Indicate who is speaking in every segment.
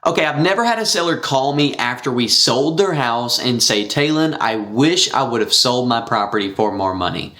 Speaker 1: Okay, I've never had a seller call me after we sold their house and say, Talon, I wish I would have sold my property for more money.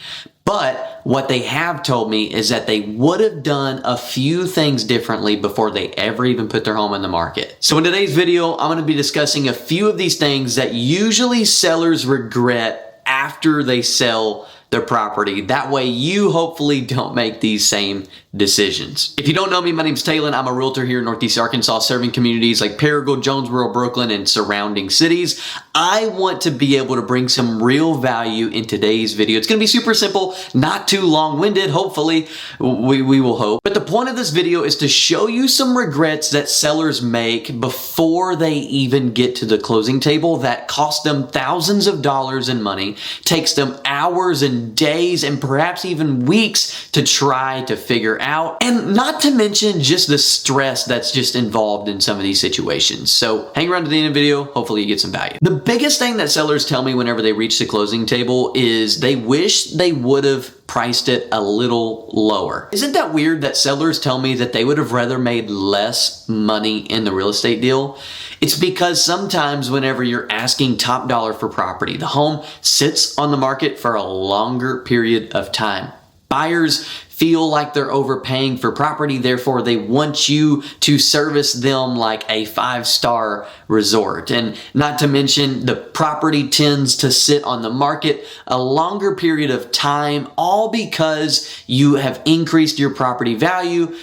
Speaker 1: But what they have told me is that they would have done a few things differently before they ever even put their home in the market. So in today's video, I'm going to be discussing a few of these things that usually sellers regret after they sell their property. That way you hopefully don't make these same decisions. If you don't know me, my name's Talon. I'm a realtor here in Northeast Arkansas, serving communities like Paragould, Jonesboro, Brooklyn, and surrounding cities. I want to be able to bring some real value in today's video. It's going to be super simple, not too long-winded, hopefully, we will hope. But the point of this video is to show you some regrets that sellers make before they even get to the closing table that cost them thousands of dollars in money, takes them hours and days and perhaps even weeks to try to figure out, and not to mention just the stress that's just involved in some of these situations. So hang around to the end of the video, hopefully you get some value. The biggest thing that sellers tell me whenever they reach the closing table is they wish they would have priced it a little lower. Isn't that weird that sellers tell me that they would have rather made less money in the real estate deal? It's because sometimes whenever you're asking top dollar for property, the home sits on the market for a longer period of time. Buyers feel like they're overpaying for property, therefore they want you to service them like a five-star resort. And not to mention, the property tends to sit on the market a longer period of time, all because you have increased your property value,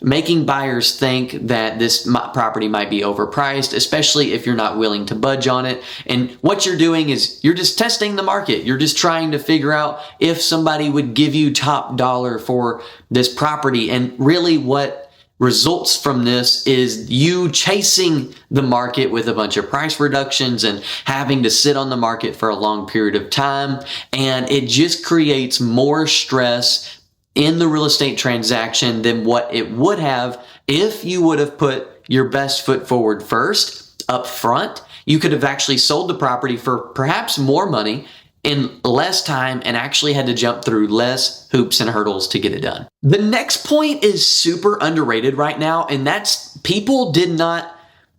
Speaker 1: making buyers think that this property might be overpriced, especially if you're not willing to budge on it. And what you're doing is you're just testing the market. You're just trying to figure out if somebody would give you top dollar for this property. And really what results from this is you chasing the market with a bunch of price reductions and having to sit on the market for a long period of time. And it just creates more stress in the real estate transaction than what it would have if you would have put your best foot forward first up front. You could have actually sold the property for perhaps more money in less time and actually had to jump through less hoops and hurdles to get it done. The next point is super underrated right now, and that's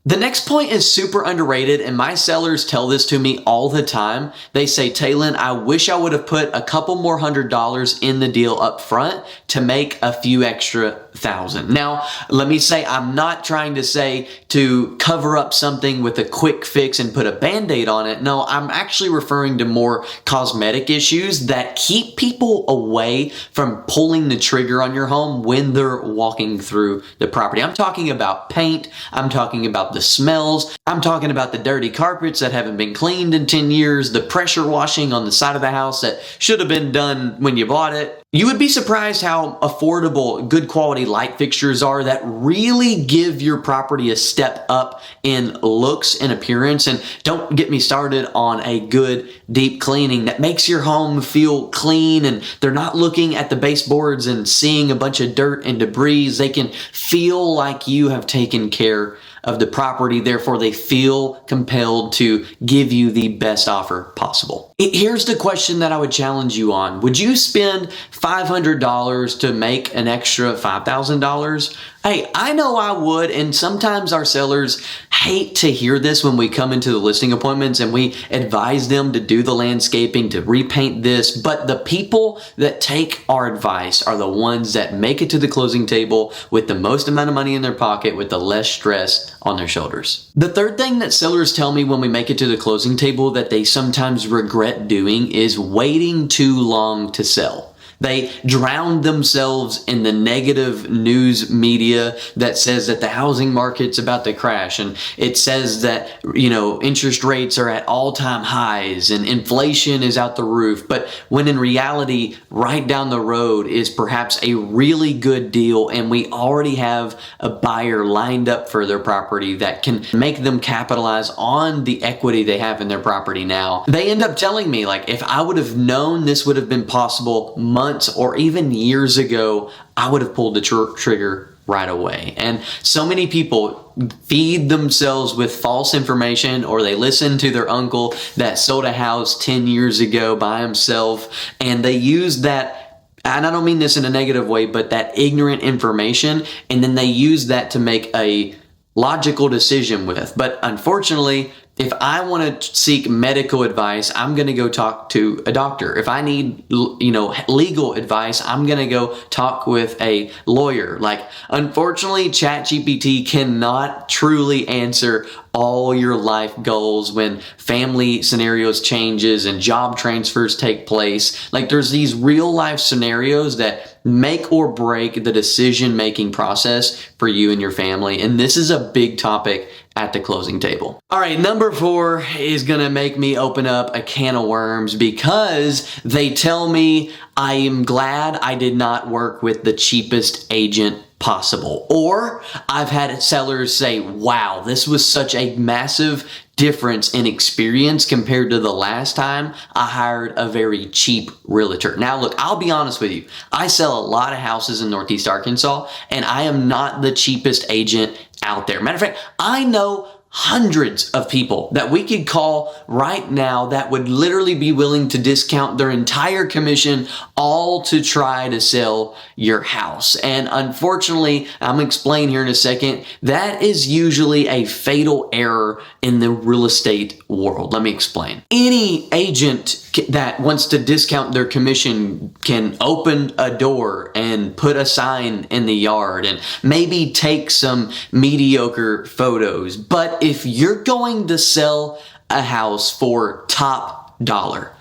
Speaker 1: the next point is super underrated, and my sellers tell this to me all the time. They say, Talon, I wish I would have put a couple more $100 in the deal up front to make a few extra thousand. Now, let me say, I'm not trying to say to cover up something with a quick fix and put a Band-Aid on it. No, I'm actually referring to more cosmetic issues that keep people away from pulling the trigger on your home when they're walking through the property. I'm talking about paint. I'm talking about the smells. I'm talking about the dirty carpets that haven't been cleaned in 10 years, the pressure washing on the side of the house that should have been done when you bought it. You would be surprised how affordable, good quality light fixtures are that really give your property a step up in looks and appearance. And don't get me started on a good deep cleaning that makes your home feel clean, and they're not looking at the baseboards and seeing a bunch of dirt and debris. They can feel like you have taken care of the property, therefore they feel compelled to give you the best offer possible. Here's the question that I would challenge you on. Would you spend $500 to make an extra $5,000? Hey, I know I would, and sometimes our sellers hate to hear this when we come into the listing appointments and we advise them to do the landscaping, to repaint this, but the people that take our advice are the ones that make it to the closing table with the most amount of money in their pocket with the less stress on their shoulders. The third thing that sellers tell me when we make it to the closing table that they sometimes regret doing is waiting too long to sell. They drown themselves in the negative news media that says that the housing market's about to crash, and it says that, interest rates are at all-time highs and inflation is out the roof. But when in reality, right down the road is perhaps a really good deal, and we already have a buyer lined up for their property that can make them capitalize on the equity they have in their property now. They end up telling me, like, if I would have known this would have been possible months or even years ago, I would have pulled the trigger right away. And so many people feed themselves with false information, or they listen to their uncle that sold a house 10 years ago by himself, and they use that, and I don't mean this in a negative way, but that ignorant information, and then they use that to make a logical decision with. But unfortunately, if I want to seek medical advice, I'm going to go talk to a doctor. If I need, legal advice, I'm going to go talk with a lawyer. Like, unfortunately, ChatGPT cannot truly answer all your life goals when family scenarios changes and job transfers take place. Like, there's these real life scenarios that make or break the decision-making process for you and your family. And this is a big topic at the closing table. All right, number 4 is gonna make me open up a can of worms because they tell me I am glad I did not work with the cheapest agent possible. Or I've had sellers say, wow, this was such a massive difference in experience compared to the last time I hired a very cheap realtor. Now, look, I'll be honest with you. I sell a lot of houses in Northeast Arkansas, and I am not the cheapest agent out there. Matter of fact, I know hundreds of people that we could call right now that would literally be willing to discount their entire commission all to try to sell your house. And unfortunately, I'm going to explain here in a second, that is usually a fatal error in the real estate world. Let me explain. Any agent that wants to discount their commission can open a door and put a sign in the yard and maybe take some mediocre photos. But if you're going to sell a house for top dollar,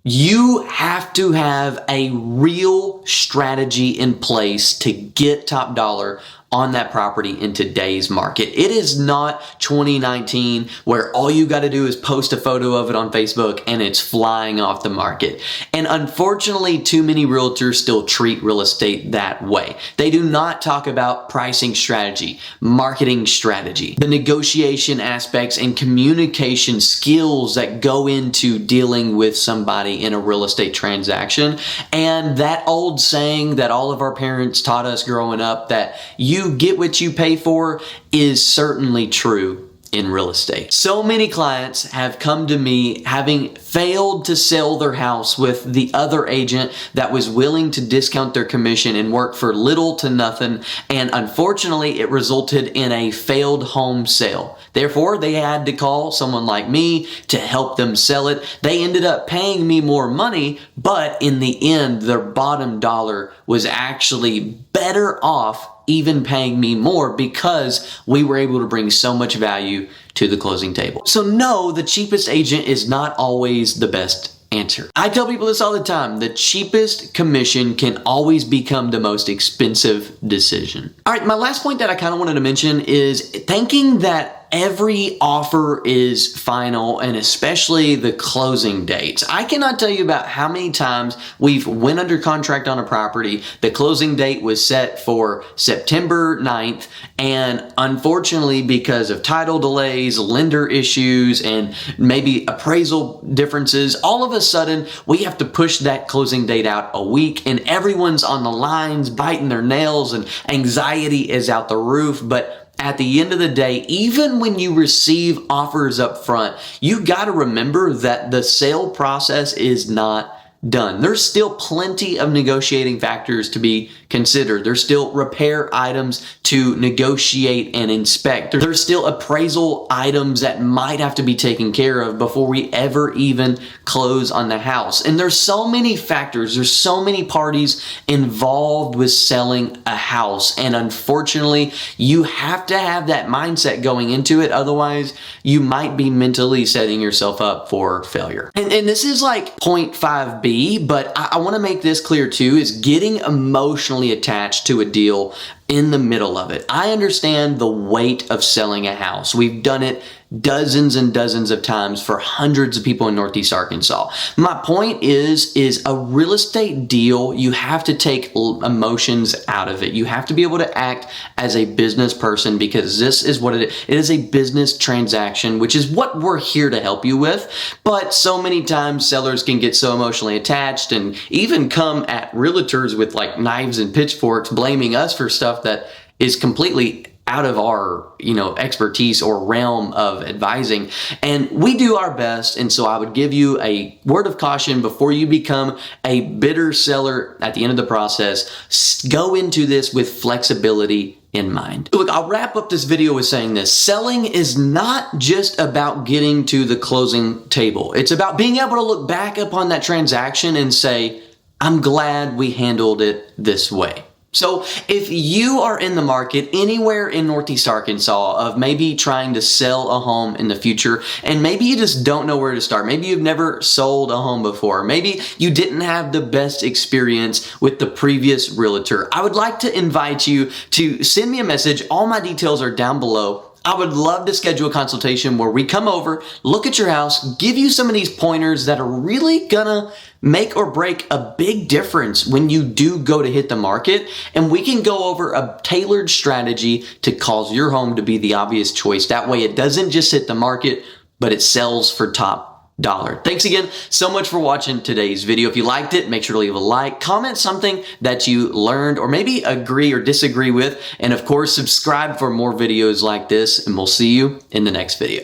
Speaker 1: you have to have a real strategy in place to get top dollar on that property in today's market. It is not 2019 where all you got to do is post a photo of it on Facebook and it's flying off the market. And unfortunately, too many realtors still treat real estate that way. They do not talk about pricing strategy, marketing strategy, the negotiation aspects and communication skills that go into dealing with somebody in a real estate transaction. And that old saying that all of our parents taught us growing up, that you get what you pay for, is certainly true in real estate. So many clients have come to me having failed to sell their house with the other agent that was willing to discount their commission and work for little to nothing. And unfortunately, it resulted in a failed home sale. Therefore, they had to call someone like me to help them sell it. They ended up paying me more money, but in the end, their bottom dollar was actually better off even paying me more because we were able to bring so much value to the closing table. So no, the cheapest agent is not always the best answer. I tell people this all the time. The cheapest commission can always become the most expensive decision. All right, my last point that I kind of wanted to mention is thinking that every offer is final, and especially the closing dates. I cannot tell you about how many times we've went under contract on a property. The closing date was set for September 9th, and unfortunately, because of title delays, lender issues, and maybe appraisal differences, all of a sudden we have to push that closing date out a week, and everyone's on the lines biting their nails and anxiety is out the roof. But at the end of the day, even when you receive offers up front, you got to remember that the sale process is not done. There's still plenty of negotiating factors to be considered. There's still repair items to negotiate and inspect. There's still appraisal items that might have to be taken care of before we ever even close on the house. And there's so many factors. There's so many parties involved with selling a house. And unfortunately, you have to have that mindset going into it. Otherwise, you might be mentally setting yourself up for failure. And this is like 0.5B, but I want to make this clear too, is getting emotionally attached to a deal in the middle of it. I understand the weight of selling a house. We've done it dozens and dozens of times for hundreds of people in Northeast Arkansas. My point is a real estate deal, you have to take emotions out of it. You have to be able to act as a business person, because this is what it is. It is a business transaction, which is what we're here to help you with. But so many times sellers can get so emotionally attached and even come at realtors with like knives and pitchforks, blaming us for stuff that is completely out of our, expertise or realm of advising. And we do our best. And so I would give you a word of caution before you become a bitter seller at the end of the process. Go into this with flexibility in mind. Look, I'll wrap up this video with saying this. Selling is not just about getting to the closing table. It's about being able to look back upon that transaction and say, I'm glad we handled it this way. So if you are in the market anywhere in Northeast Arkansas of maybe trying to sell a home in the future, and maybe you just don't know where to start, maybe you've never sold a home before, maybe you didn't have the best experience with the previous realtor, I would like to invite you to send me a message. All my details are down below. I would love to schedule a consultation where we come over, look at your house, give you some of these pointers that are really gonna make or break a big difference when you do go to hit the market, and we can go over a tailored strategy to cause your home to be the obvious choice. That way it doesn't just hit the market, but it sells for top dollar. Thanks again so much for watching today's video. If you liked it, make sure to leave a like, comment something that you learned or maybe agree or disagree with, and of course, subscribe for more videos like this, and we'll see you in the next video.